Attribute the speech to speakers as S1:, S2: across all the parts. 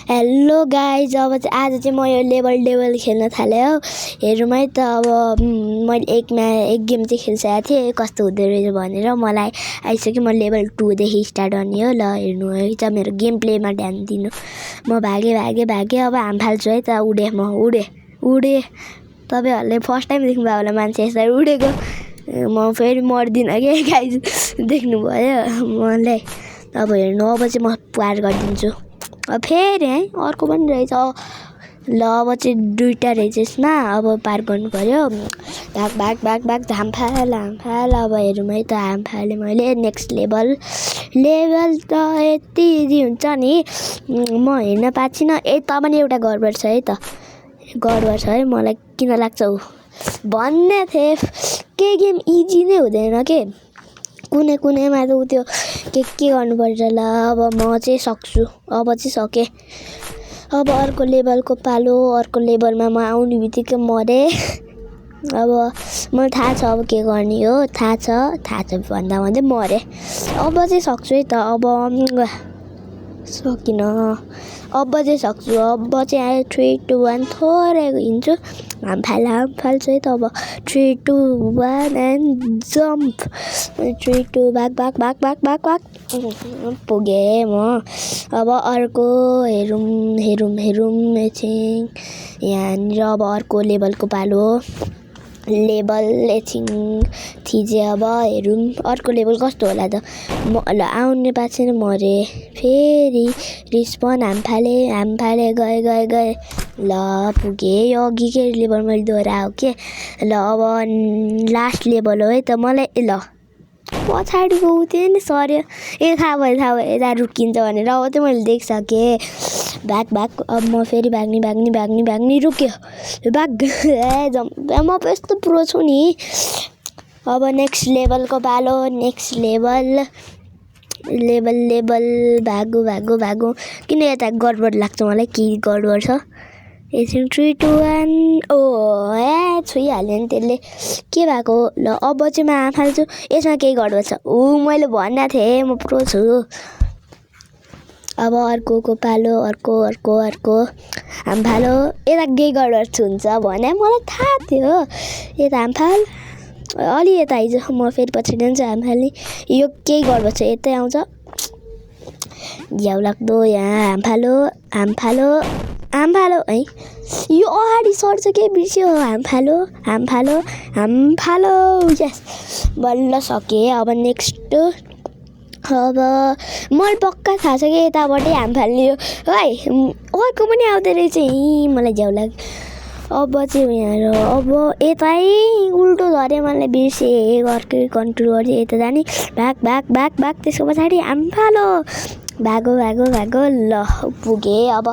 S1: Hello guys अब चाहिँ आज चाहिँ म यो लेभल खेल्न थालेँ हो। हेरौँ है त अब मैले एक गेम चाहिँ खेलिसकेको थिएँ कस्तो हुँदो रहेछ भनेर मलाई आइसक्यो। म लेभल 2 देखि स्टार्ट गर्ने हो। ल हेर्नु है त मेरो गेम प्लेमा ध्यान दिनु। म भागेँ अब हाम फाल्छु है त। उडेँ तपाईहरुले फर्स्ट टाइम देख्नुभयो होला मान्छे यसरी उडेको। म फेरि मर्दिनँ के गाइज, देख्नुभयो मलाई। अब हेर्नु अब चाहिँ म पार गरिदिन्छु। अब फेरि है अर्को पनि रहेछ। ल अब चाहिँ दुईटा रहेछ यसमा। अब पार गर्नु पर्यो। भाग हाम फाल। अब हेरौँ है त हाम फालेँ मैले। नेक्स्ट लेभल त यति इजी हुन्छ नि म हेर्न पाएको छैन। त पनि एउटा गडबड छ है त। गडबड छ है मलाई किन लाग्छ उ भन्ने थिएँ। के गेम इजी नै हुँदैन के कुनै त उ त्यो के गर्नुपर्छ। ल अब म चाहिँ सक्छु। अब चाहिँ सकेँ। अब अर्को लेभलको पालो। अर्को लेभलमा म आउने बित्तिकै मरेँ। अब मलाई थाहा छ अब के गर्ने हो। थाहा छ भन्दा भन्दै मरेँ। अब चाहिँ सक्छु है त। अब सकिनँ। अब चाहिँ सक्छु। अब चाहिँ आयो 3 2 1 थोरै हिँड्छु। हाम फाल्छु है त। अब 3 2 1 एन्ड जम्प। 3 2 भाग पुगेँ म। अब अर्को हेरौँ एकछिन। यहाँनिर अब अर्को लेभलको पालो। लेभल एकछिन थिचेँ। अब हेरौँ अर्को लेभल कस्तो होला त। ल आउने पाएको छैन मरेँ। फेरि रिस्पन हाम फालेँ गएँ। ल पुगेँ। यो अघिकै लेभल मैले दोहोऱ्याएको के। ल अब लास्ट लेभल हो है त। मलाई ल पछाडिको उ त्यो नि सर्यो। थाहा भयो यता रुकिन्छ भनेर। अब चाहिँ मैले देखिसकेँ। भाग अब म फेरि भाग्ने रुक्यो। भाग जम्प। म पो यस्तो प्रो छु नि। अब नेक्स्ट लेभलको पालो। नेक्स्ट लेभल भागु किन यता गडबड लाग्छ मलाई। के गडबड छ एकछिन। 3 2 1 ओ छुइहाल्यो नि त्यसले। के भएको। ल अब चाहिँ म हाम फाल्छु। यसमा केही गडबड छ। मैले भनेको थिएँ म प्रो छु। अब अर्को पालो। अर्को हाम फालो। यता केही गडबड हुन्छ भने मलाई थाहा थियो। यता हाम फाल अलि यता आइज। म फेरि पछि जान्छु हाम फाल्ने। यो केही गडबड छ यतै आउँछ। झ्याउ लाग्दो यहाँ हाम फालो है। यो अगाडि सर्छ के बिर्स्यो। हाम फालो यस बल्ल सकेँ। अब नेक्स्ट अब मलाई पक्का थाहा छ कि यताबाटै हाम फाल्ने हो है। अर्को पनि आउँदो रहेछ मलाई झ्याउ लाग्यो। अब चाहिँ यहाँ अब यतै उल्टो झऱ्यो। मलाई बिर्सेँ अर्कै कन्ट्रोल गरेँ यता जाने। भाग त्यसको पछाडि हाम फालो। भागो ल पुगेँ। अब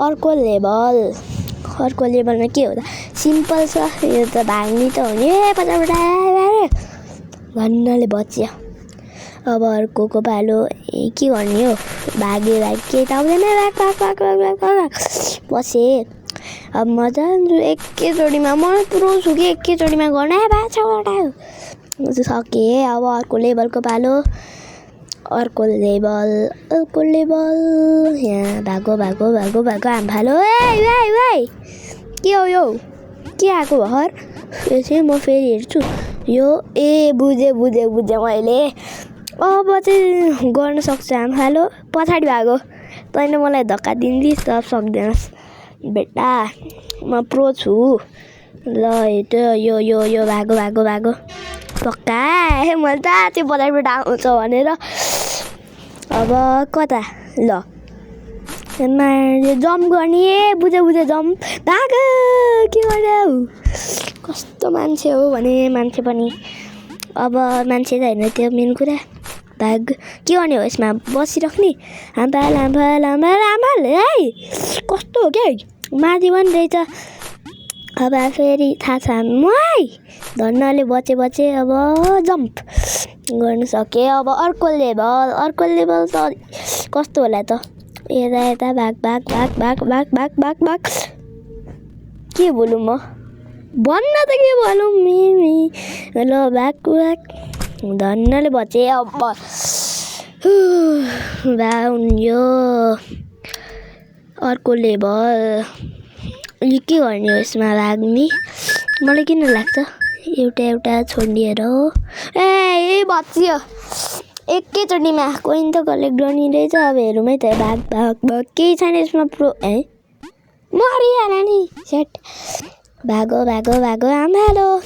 S1: अर्को लेभलमा के हो त सिम्पल छ। यो त भाग्ने त हो नि पछाडि भन्नाले बच्यो। अब अर्को पालो के गर्ने हो। भागे केही त आउँदैन। भाग बसेँ। अब म जान्छु एकैचोटिमा। म पुरो छु कि एकैचोटिमा गर्न सकेँ। अब अर्को लेभलको पालो। अर्को लेभल यहाँ भागो हाम फालो। के हो यो के आएको भर। यसै म फेरि हेर्छु यो। बुझेँ मैले। अब चाहिँ गर्न सक्छु हाम फालो। पछाडि भागो। तैँले मलाई धक्का दिँदिस् त सक्दैनस् बेटा। म प्रो छु। ल हेर्नु यो भागो पक्का। मैले थाहा थियो पछाडिबाट आउँछ भनेर। अब कता ल जम्प गर्ने। बुझे जम्प। भाग के गर्यो। कस्तो मान्छे हो भने मान्छे पनि। अब मान्छे त होइन त्यो मेन कुरा। भाग के गर्ने हो यसमा बसिराख्ने। हाम फाल है कस्तो हो के माथि पनि रहेछ। अब फेरि थाहा छ धन्नले बचे। अब जम्प गर्न सकेँ। अब अर्को लेभल त कस्तो होला त। यता भाग के बोलौँ म भन्न त के बोलौँ ल भाग धन्नले बचे। अब यो अर्को लेभल यो के गर्ने हो यसमा लाग्ने मलाई किन लाग्छ एउटा छोडिएर हो ए बच्चियो एकैचोटिमा कोइन त कलेक्ट गर्ने रहेछ अब हेरौँ है त भाग केही छैन यसमा प्रो मरिहाल्यो नि सेट भागो आम्हालो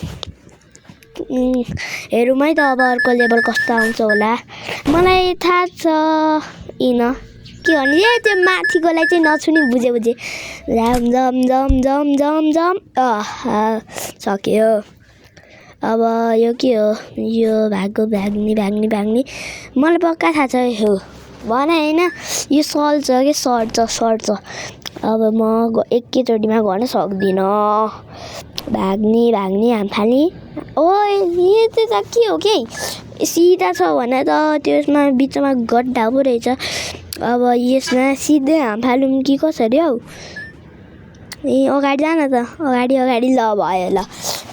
S1: हेरौँ है त अब अर्को लेभल कस्तो आउँछ होला मलाई थाहा छ के गर्ने त्यो माथिकोलाई चाहिँ नछुनी बुझे जम सक्यो अब यो के हो यो भाग्ने मलाई पक्का थाहा छ हो भन होइन यो सर्छ अब म एकैचोटिमा गर्न सक्दिनँ भाग्ने हामफाल्ने ओए यो त के हो के सिधा छ भने त त्यसमा बिचमा गड्डा पो रहेछ अब यसमा सिधै हामफालौँ कि कसरी हौ अगाडि जान त अगाडि ल भयो ल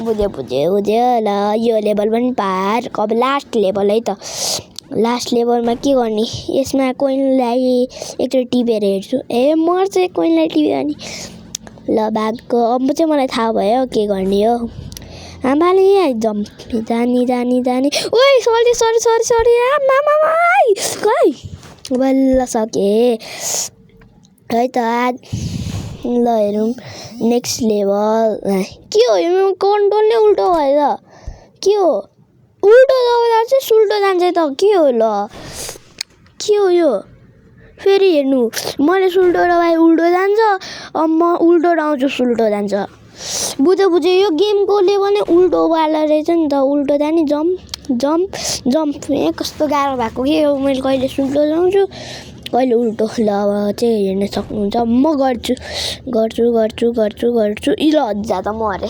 S1: बुझ्यो ल यो लेभल पनि पार अब लास्ट लेभल है त लास्ट लेभलमा के गर्ने यसमा कोइनलाई एकचोटि टिपेर हेर्छु मर्छ कोइनलाई टिप्यो अनि ल भागको अब चाहिँ मलाई थाहा भयो के गर्ने हो आमाले जम्प जानी ओइ सरी आमा खै बल्ल सके है त ल हेरौँ नेक्स्ट लेभल के हो यो कन्ट्रोल नै उल्टो भयो त के हो उल्टो दबाउँदा चाहिँ सुल्टो जान्छ त के हो ल के हो यो फेरि हेर्नु मैले सुल्टो दबाएँ उल्टो जान्छ अब म उल्टो दबाउँछु सुल्टो जान्छ बुझ्यो यो गेमको लेभल नै उल्टोवाला रहेछ नि त उल्टो जाने जम्प कस्तो गाह्रो भएको के हो मैले कहिले सुल्टो दबाउँछु कहिले उल्टो ल अब चाहिँ हेर्न सक्नुहुन्छ म गर्छु ल अझ त मरे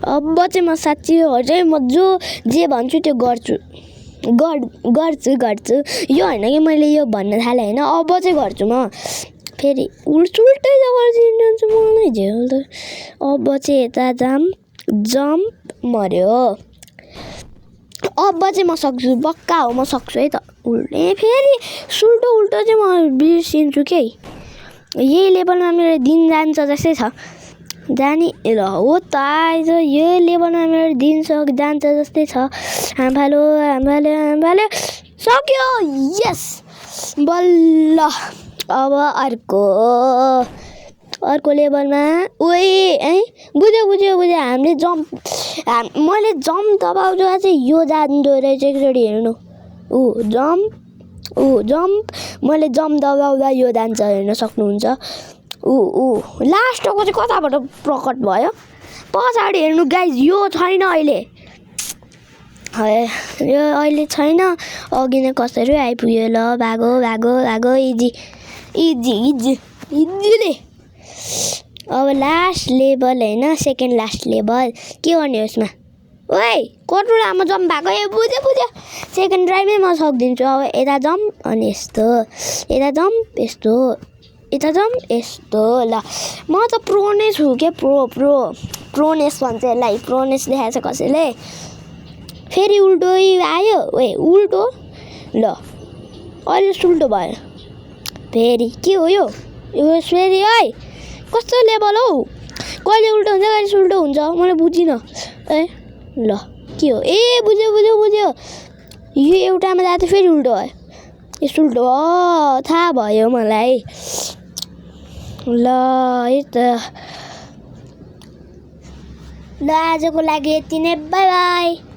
S1: अब चाहिँ म साँच्ची अझै म जे भन्छु त्यो गर्छु यो होइन कि मैले यो भन्न थालेँ होइन अब चाहिँ गर्छु म फेरि उल्टै जग्गा मलाई झेल त अब चाहिँ यता जम्प मर्यो अब चाहिँ म सक्छु पक्का हो म सक्छु है त फेरि उल्टो चाहिँ म बिर्सिन्छु के यही लेभलमा मेरो दिन जान्छ जस्तै छ जाने ल हो त आइज यो लेभलमा मेरो दिन जान्छ जस्तै छ हामफालो सक्यो यस बल्ल अब अर्को लेभलमा बुझ्यो हामीले मैले जम्प दबाउँदा चाहिँ यो जान्दो रहेछ एकचोटि हेर्नु जम्प मैले जम्प दबाउँदा यो जान्छ हेर्न सक्नुहुन्छ लास्टको चाहिँ कताबाट प्रकट भयो पछाडि हेर्नु गाइज यो छैन अहिले छैन अघि नै कसरी आइपुग्यो ल भागो इजीले अब लास्ट लेभल होइन सेकेन्ड लास्ट लेभल के गर्ने हो यसमा ओइ कत्रो लामो जम्प भएको बुझ्यो सेकेन्ड ट्राइमै म सक्दिन्छु अब यता जम्प अनि यस्तो यता जम्प यस्तो ल म त प्रो नै छु के प्रोनेस भन्छ यसलाई प्रोनेस देखाएको छ कसैले फेरि उल्टो आयो उल्टो ल अहिले सुल्टो भयो फेरि के हो यो फेरि कस्तो लेभल हौ कहिले उल्टो हुन्छ कहिले सुल्टो हुन्छ मैले बुझिनँ ल के हो बुझ्यो यो एउटामा जाँदा फेरि उल्टो भयो यो सुल्टो थाहा भयो मलाई ल है त ल आजको लागि यति नै बाई